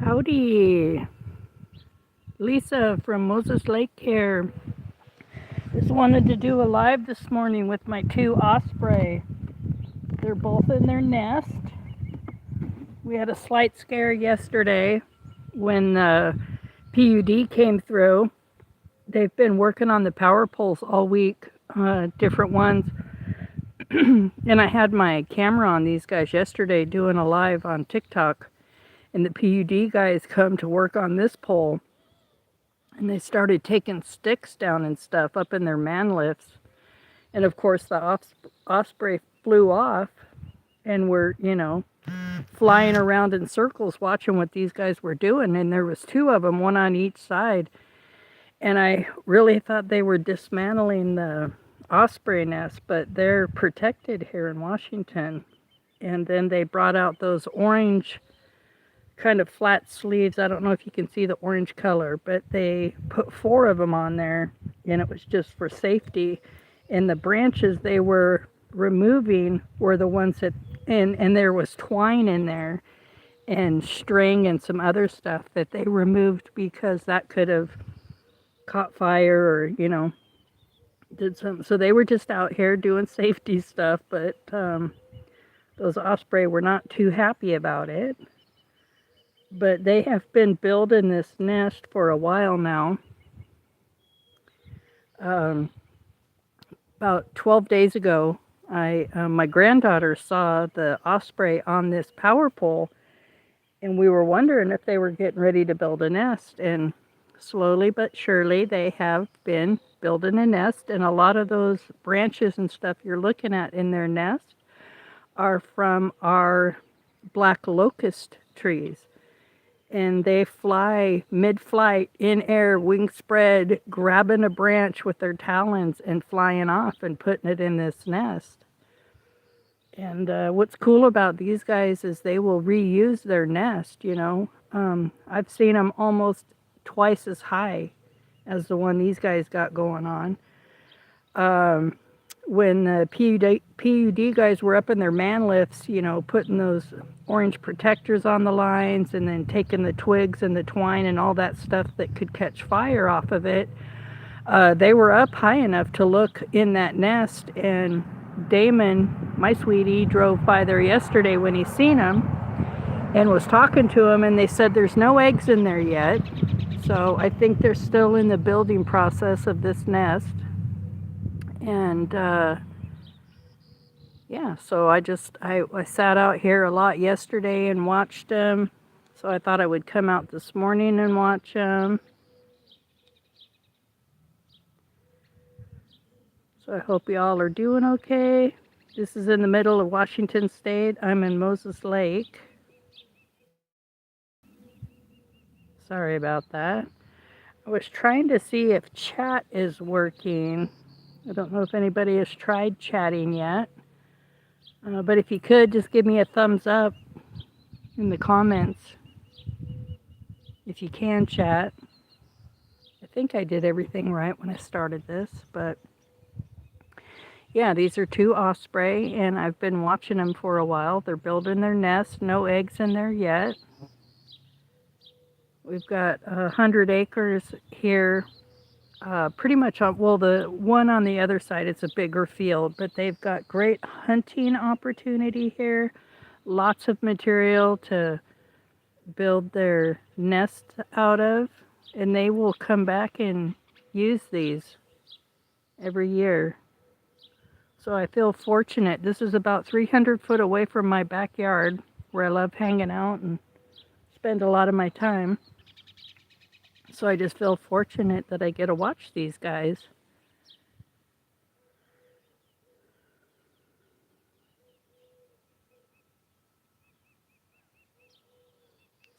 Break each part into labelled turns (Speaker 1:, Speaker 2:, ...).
Speaker 1: Howdy, Lisa from Moses Lake here. Just wanted to do a live this morning with my two osprey. They're both in their nest. We had a slight scare yesterday when the PUD came through. They've been working on the power poles all week, different ones. And I had my camera on these guys yesterday doing a live on TikTok. And the PUD guys come to work on this pole. And they started taking sticks down and stuff up in their man lifts. And of course the osprey flew off and were, flying around in circles watching what these guys were doing. And there was two of them, one on each side. And I really thought they were dismantling the osprey nest, but they're protected here in Washington. And then they brought out those orange kind of flat sleeves. I don't know if you can see the orange color, but they put 4 of them on there, and it was just for safety. And the branches they were removing were the ones that, and there was twine in there and string and some other stuff that they removed because that could have caught fire or, did some. So they were just out here doing safety stuff, but those osprey were not too happy about it. But they have been building this nest for a while now. About 12 days ago, my granddaughter saw the osprey on this power pole, and we were wondering if they were getting ready to build a nest. And slowly but surely, they have been building a nest. And a lot of those branches and stuff you're looking at in their nest are from our black locust trees. And they fly mid-flight, in air, wings spread, grabbing a branch with their talons and flying off and putting it in this nest. And what's cool about these guys is they will reuse their nest, I've seen them almost twice as high as the one these guys got going on. When the PUD guys were up in their man lifts, putting those orange protectors on the lines and then taking the twigs and the twine and all that stuff that could catch fire off of it, they were up high enough to look in that nest. And Damon, my sweetie, drove by there yesterday when he seen them and was talking to him, and they said there's no eggs in there yet. So I think they're still in the building process of this nest. And yeah, so I sat out here a lot yesterday and watched them. So I thought I would come out this morning and watch them. So I hope y'all are doing okay. This is in the middle of Washington State. I'm in Moses Lake. Sorry about that. I was trying to see if chat is working. I don't know if anybody has tried chatting yet. But if you could, just give me a thumbs up in the comments if you can chat. I think I did everything right when I started this, but yeah, these are 2 osprey, and I've been watching them for a while. They're building their nest, no eggs in there yet. We've got 100 acres here. Pretty much on, well, the one on the other side, it's a bigger field, but they've got great hunting opportunity here. Lots of material to build their nest out of, and they will come back and use these every year. So I feel fortunate. This is about 300 foot away from my backyard where I love hanging out and spend a lot of my time. So I just feel fortunate that I get to watch these guys.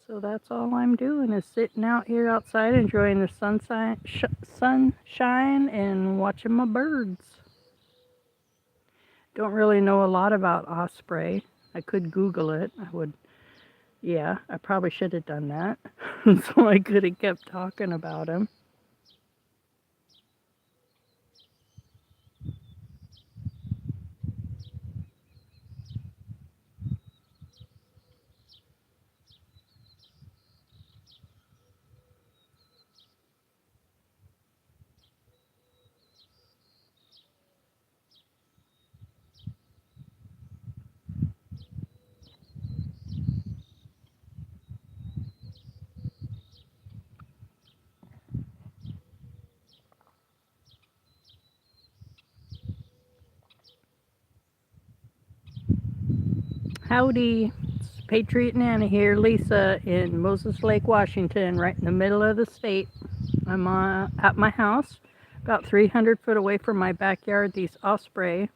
Speaker 1: So that's all I'm doing is sitting out here outside enjoying the sunshine and watching my birds. Don't really know a lot about osprey. I could Google it. Yeah, I probably should have done that. So I could have kept talking about him. Howdy, it's Patriot Nana here, Lisa in Moses Lake, Washington, right in the middle of the state. I'm at my house, about 300 foot away from my backyard. These osprey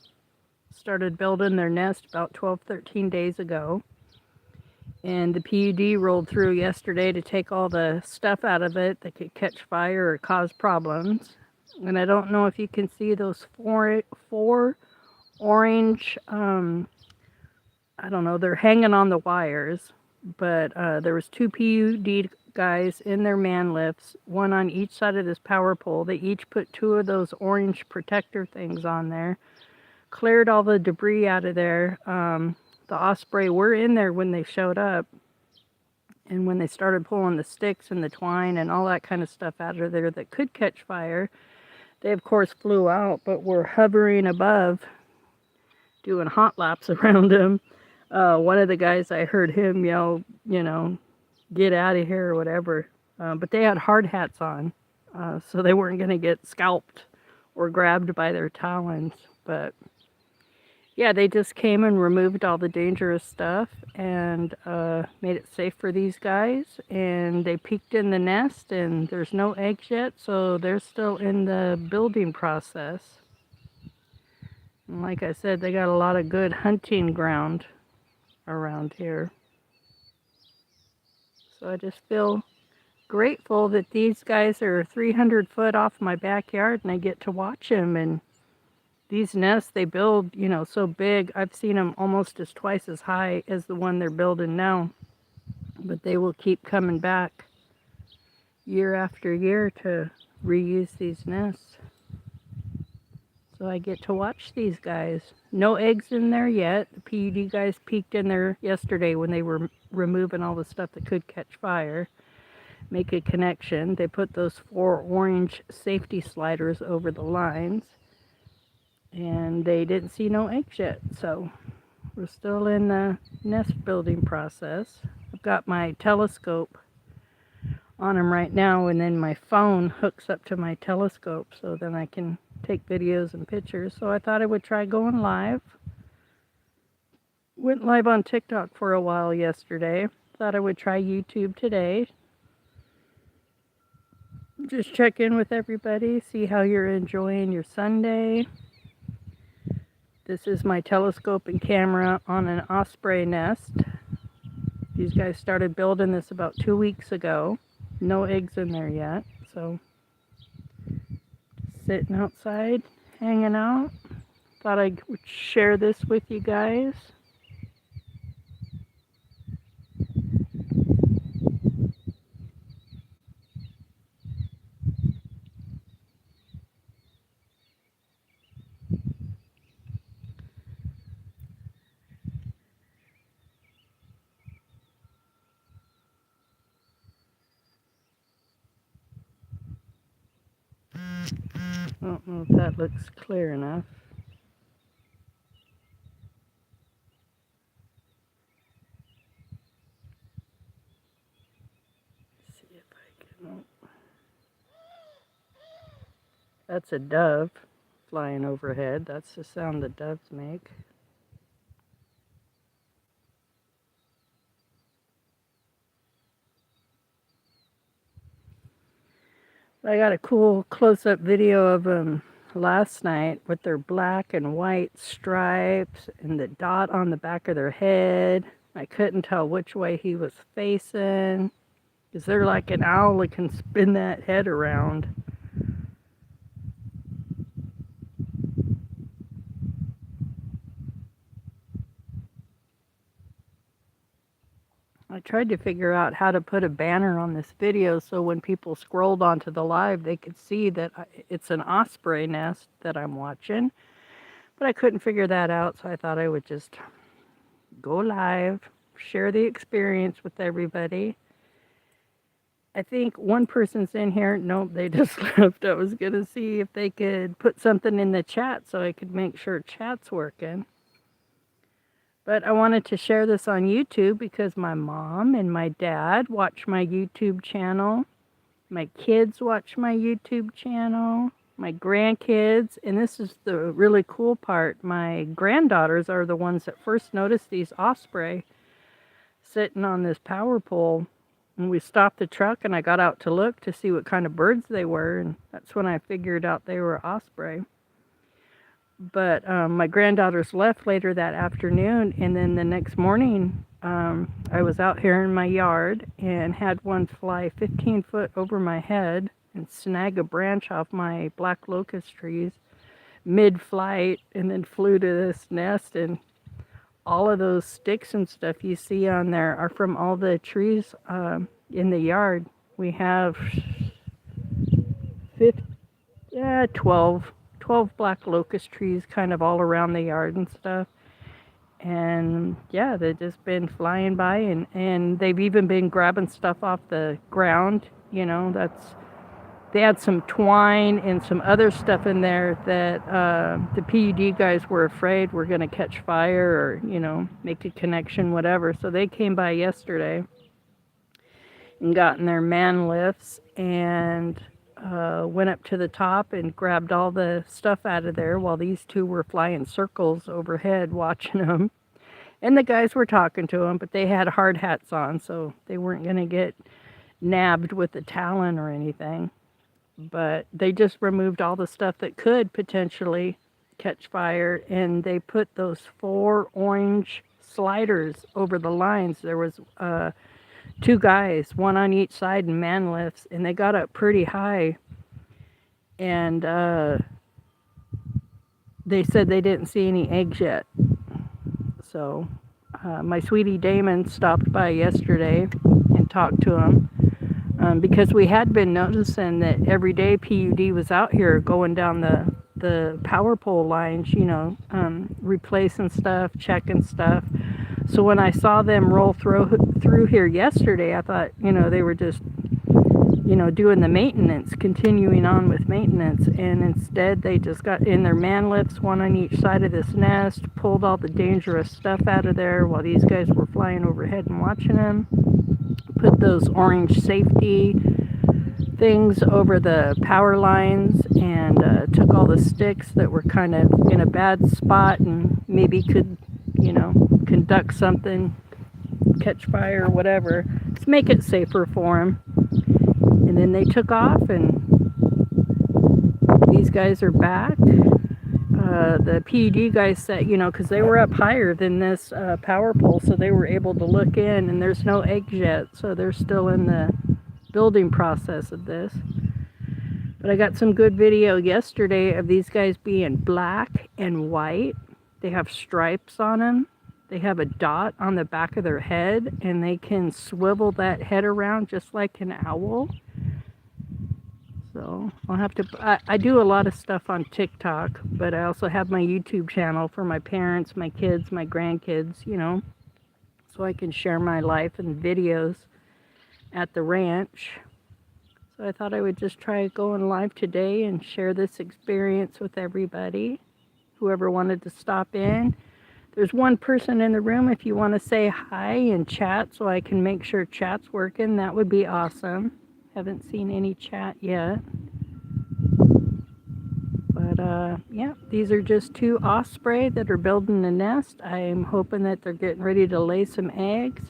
Speaker 1: started building their nest about 12, 13 days ago. And the PUD rolled through yesterday to take all the stuff out of it that could catch fire or cause problems. And I don't know if you can see those four orange, I don't know, they're hanging on the wires, but there was two PUD guys in their man lifts, one on each side of this power pole. They each put two of those orange protector things on there, cleared all the debris out of there. The osprey were in there when they showed up, and when they started pulling the sticks and the twine and all that kind of stuff out of there that could catch fire, they of course flew out, but were hovering above, doing hot laps around them. One of the guys, I heard him yell, get out of here or whatever. But they had hard hats on, so they weren't going to get scalped or grabbed by their talons. But yeah, they just came and removed all the dangerous stuff and made it safe for these guys. And they peeked in the nest, and there's no eggs yet, so they're still in the building process. And like I said, they got a lot of good hunting ground around here. So I just feel grateful that these guys are 300 foot off my backyard and I get to watch them. And these nests they build, so big. I've seen them almost twice as high as the one they're building now. But they will keep coming back year after year to reuse these nests. So I get to watch these guys. No eggs in there yet. The PUD guys peeked in there yesterday when they were removing all the stuff that could catch fire. Make a connection. They put those 4 orange safety sliders over the lines. And they didn't see no eggs yet. So we're still in the nest building process. I've got my telescope on them right now, and then my phone hooks up to my telescope, so then I can take videos and pictures. So I thought I would try going live. Went live on TikTok for a while yesterday. Thought I would try YouTube today. Just check in with everybody, see how you're enjoying your Sunday. This is my telescope and camera on an osprey nest. These guys started building this about 2 weeks ago. No eggs in there yet, so just sitting outside, hanging out. Thought I would share this with you guys. I don't know if that looks clear enough. Let's see if I can. That's a dove flying overhead. That's the sound that doves make. I got a cool close-up video of them last night with their black and white stripes and the dot on the back of their head. I couldn't tell which way he was facing, because they're like an owl that can spin that head around. I tried to figure out how to put a banner on this video so when people scrolled onto the live, they could see that it's an osprey nest that I'm watching. But I couldn't figure that out, so I thought I would just go live, share the experience with everybody. I think one person's in here. Nope, they just left. I was going to see if they could put something in the chat so I could make sure chat's working. But I wanted to share this on YouTube because my mom and my dad watch my YouTube channel. My kids watch my YouTube channel. my grandkids, and this is the really cool part. My granddaughters are the ones that first noticed these osprey sitting on this power pole. And we stopped the truck and I got out to look to see what kind of birds they were, and that's when I figured out they were osprey. But my granddaughters left later that afternoon, and then the next morning I was out here in my yard and had one fly 15 foot over my head and snag a branch off my black locust trees mid-flight, and then flew to this nest. And all of those sticks and stuff you see on there are from all the trees in the yard. We have 12 black locust trees kind of all around the yard and stuff. And yeah, they've just been flying by, and they've even been grabbing stuff off the ground. They had some twine and some other stuff in there that the PUD guys were afraid were going to catch fire or, make a connection, whatever. So they came by yesterday and got in their man lifts and went up to the top and grabbed all the stuff out of there while these two were flying circles overhead watching them. And the guys were talking to them, but they had hard hats on, so they weren't going to get nabbed with a talon or anything. But they just removed all the stuff that could potentially catch fire, and they put those 4 orange sliders over the lines. There was 2 guys, one on each side in man lifts, and they got up pretty high, and they said they didn't see any eggs yet. So my sweetie Damon stopped by yesterday and talked to him. Because we had been noticing that every day PUD was out here going down the power pole lines, replacing stuff, checking stuff. So when I saw them roll through here yesterday, I thought, they were just, doing the maintenance, continuing on with maintenance. And instead, they just got in their man lifts, one on each side of this nest, pulled all the dangerous stuff out of there while these guys were flying overhead and watching them. Put those orange safety things over the power lines, and took all the sticks that were kind of in a bad spot and maybe could, conduct something, catch fire, whatever. Just make it safer for them. And then they took off, and these guys are back. The PUD guys said, because they were up higher than this power pole, so they were able to look in, and there's no eggs yet, so they're still in the building process of this. But I got some good video yesterday of these guys being black and white. They have stripes on them. They have a dot on the back of their head, and they can swivel that head around just like an owl. So I'll have to, I do a lot of stuff on TikTok, but I also have my YouTube channel for my parents, my kids, my grandkids, so I can share my life and videos at the ranch. So I thought I would just try going live today and share this experience with everybody, whoever wanted to stop in. There's one person in the room. If you want to say hi and chat so I can make sure chat's working, that would be awesome. Haven't seen any chat yet. But yeah, these are just 2 osprey that are building a nest. I'm hoping that they're getting ready to lay some eggs.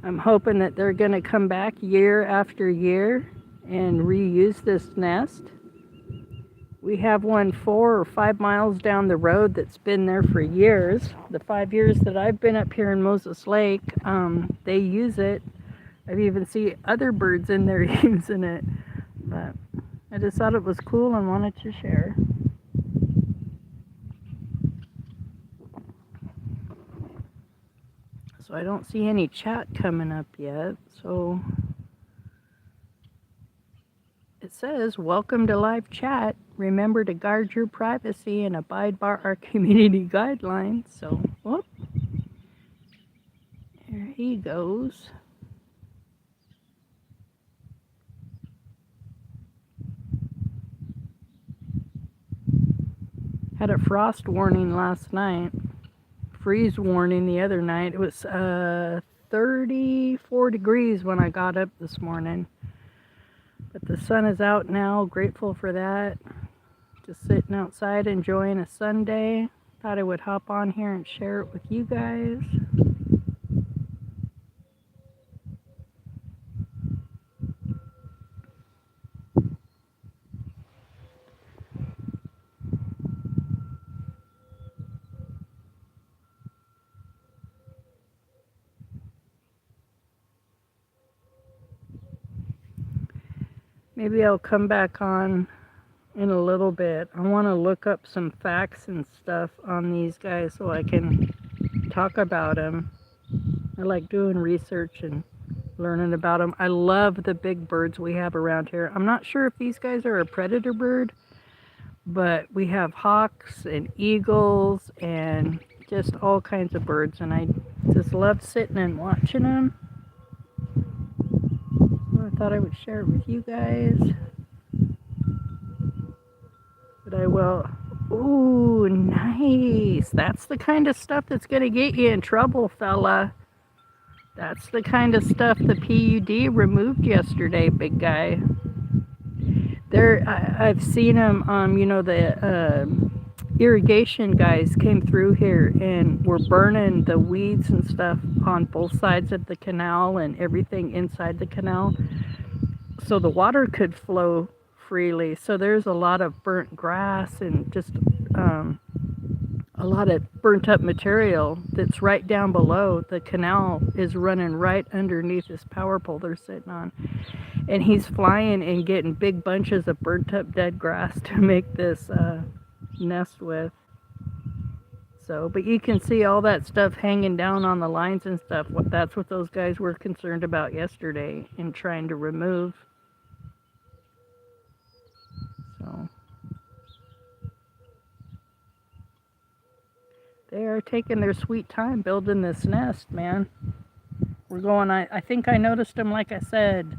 Speaker 1: I'm hoping that they're going to come back year after year and reuse this nest. We have one 4 or 5 miles down the road that's been there for years. The 5 years that I've been up here in Moses Lake, they use it. I've even seen other birds in there using it. But I just thought it was cool and wanted to share. So I don't see any chat coming up yet. So it says, welcome to live chat. Remember to guard your privacy and abide by our community guidelines. So, whoop. There he goes. Had a frost warning last night. Freeze warning the other night. It was 34 degrees when I got up this morning. But the sun is out now. Grateful for that. Just sitting outside enjoying a Sunday. Thought I would hop on here and share it with you guys. Maybe I'll come back on in a little bit. I want to look up some facts and stuff on these guys so I can talk about them. I like doing research and learning about them. I love the big birds we have around here. I'm not sure if these guys are a predator bird, but we have hawks and eagles and just all kinds of birds, and I just love sitting and watching them. So I thought I would share it with you guys. But I will. Ooh, nice. That's the kind of stuff that's going to get you in trouble, fella. That's the kind of stuff the PUD removed yesterday, big guy. I've seen them, the irrigation guys came through here and were burning the weeds and stuff on both sides of the canal and everything inside the canal so the water could flow freely. So there's a lot of burnt grass and just a lot of burnt up material that's right down below. The canal is running right underneath this power pole they're sitting on. And he's flying and getting big bunches of burnt up dead grass to make this nest with. So, but you can see all that stuff hanging down on the lines and stuff. That's what those guys were concerned about yesterday and trying to remove. So they are taking their sweet time building this nest, man. We're going, I think I noticed them, like I said,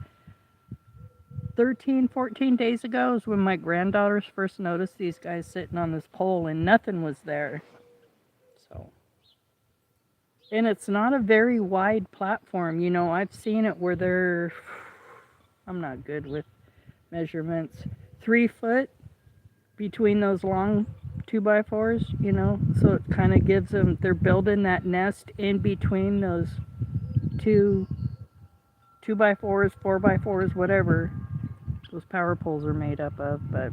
Speaker 1: 13, 14 days ago is when my granddaughters first noticed these guys sitting on this pole and nothing was there. So, and it's not a very wide platform. You know, I've seen it where they're, I'm not good with measurements, 3 foot between those long 2x4s, you know, so it kind of gives them, they're building that nest in between those 2x4s, 4x4s, whatever those power poles are made up of. But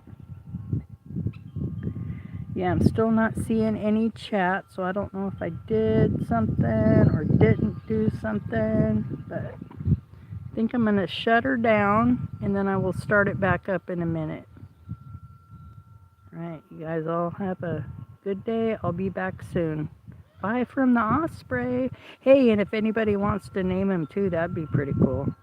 Speaker 1: yeah, I'm still not seeing any chat, so I don't know if I did something or didn't do something, but I think I'm going to shut her down and then I will start it back up in a minute. All right, you guys all have a good day. I'll be back soon. Bye from the Osprey. Hey, and if anybody wants to name him too, that'd be pretty cool.